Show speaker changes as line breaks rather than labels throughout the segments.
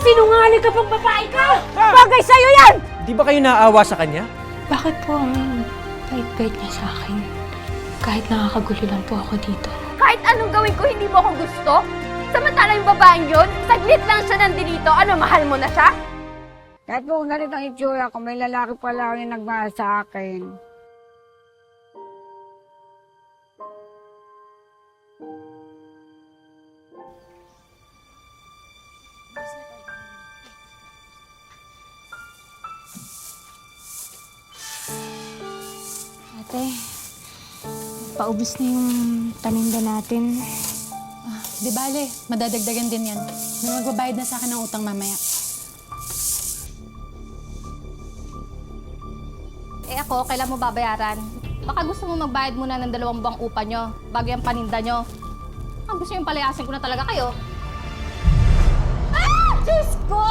Sinungaling ka pang babae ka! Bagay sa'yo yan!
Di ba kayo naaawa sa kanya?
Bakit po ang bait-bait niya sa akin? Kahit nakakagulo lang po ako dito.
Kahit anong gawin ko, hindi mo ako gusto? Samantalang yung babaeng yun, saglit lang siya nandito. Ano, mahal mo na siya?
Kahit po ganito ang itsura ko, may lalaki pala yung nagmahal sa akin.
Ate, paubos na yung paninda natin.
Di bale, madadagdagan din yan. May magbabayad na sa akin ng utang mamaya.
Eh ako, kailan mo babayaran? Baka gusto mo magbayad muna ng 2 buwang upa nyo, bago yung paninda nyo. Ang gusto yung palayasin ko na talaga kayo. Ah! Diyos ko!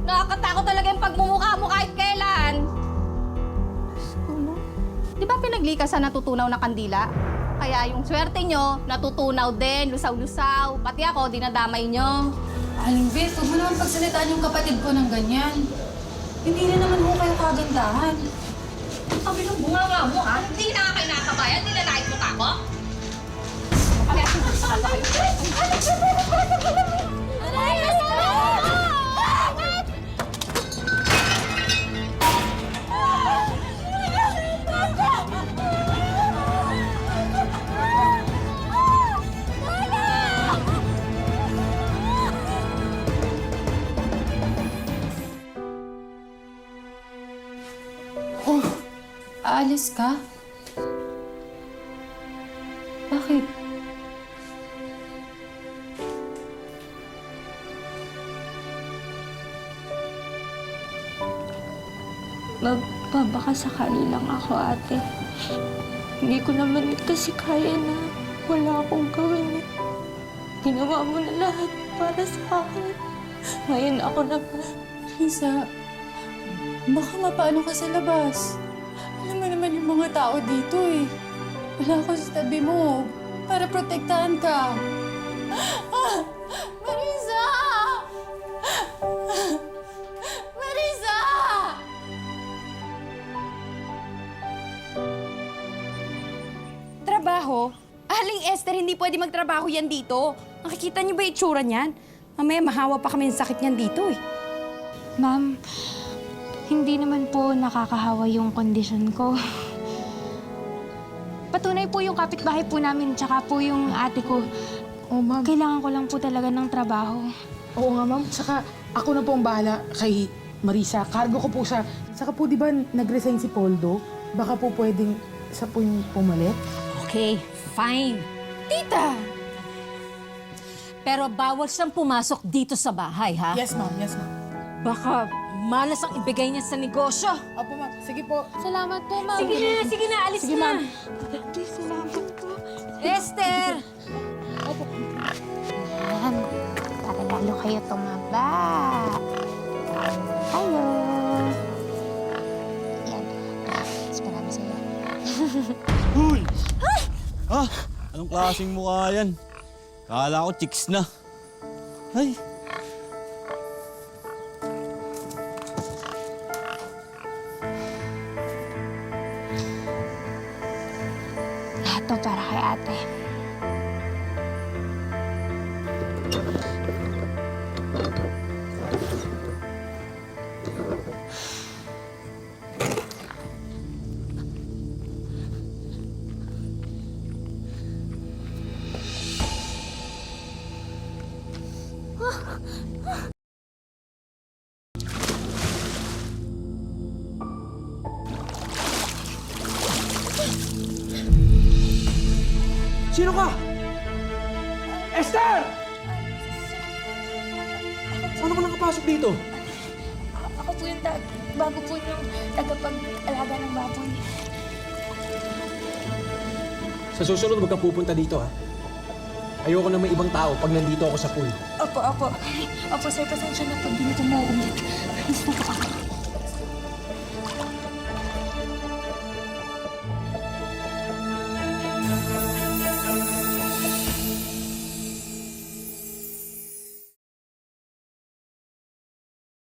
Nakakatakot talaga yung pagmumukha mo kahit kailan. Di ba pinaglikasan natutunaw na kandila? Kaya yung swerte nyo, natutunaw din, lusaw-lusaw. Pati ako, dinadamay nyo.
Aling Beth, huwag mo naman pagsalitaan yung kapatid ko ng ganyan. Hindi na naman ho kayo kagandahan.
Sabi ng bunganga mo, ha? Hindi na kayo nakakabayan, nilalait mo ka ako? Palayasin mo sa kalaki.
Oh, aalis ka? Bakit?
Magbabaka sakali lang ako, ate. Hindi ko naman kasi kaya na wala akong gawin. Ginawa mo na lahat para sa akin. Ngayon ako naman.
Lisa, baka mapaano ka sa labas. Alam mo naman yung mga tao dito eh. Wala ako sa tabi mo para protektahan ka. Ah! Marisa! Marisa!
Trabaho? Aling Esther, hindi pwede magtrabaho yan dito. Nakikita niyo ba yung itsura niyan? Mamaya mahawa pa kami ng sakit niyan dito eh.
Ma'am, hindi naman po nakakahawa yung kondisyon ko. Patunay po yung kapitbahay po namin, tsaka po yung ate ko.
Oh, ma'am.
Kailangan ko lang po talaga ng trabaho.
Oo nga, ma'am. Saka ako na po ang bahala kay Marisa. Cargo ko po siya. Saka po, di ba, nag-resign si Poldo? Baka po pwedeng siya po yung pumalit?
Okay, fine.
Tita!
Pero bawal siyang pumasok dito sa bahay, ha?
Yes, ma'am. Yes, ma'am.
Baka malas ang ibigay niya sa negosyo.
Opo, ma'am. Sige po.
Salamat po, ma'am.
Sige na, alis
Sige,
na.
ma'am.
Salamat po.
Esther!
Yan, para lalo kayo tumaba. Hello. Yan, mas marami sa'yo.
Huy! Ah! Anong klaseng mukha yan? Kala ko chicks na. Ay!
Lahat to para kay ate.
Sino ka? Esther! Paano ka nakapasok dito?
Ako po yung bago po yung tagapag-alaga ng baboy.
Sa susunod, huwag ka pupunta dito, ha? Ayoko na may ibang tao pag nandito ako sa pool.
Opo, opo. Opo, sir, pasensya na pag dito mo ulit.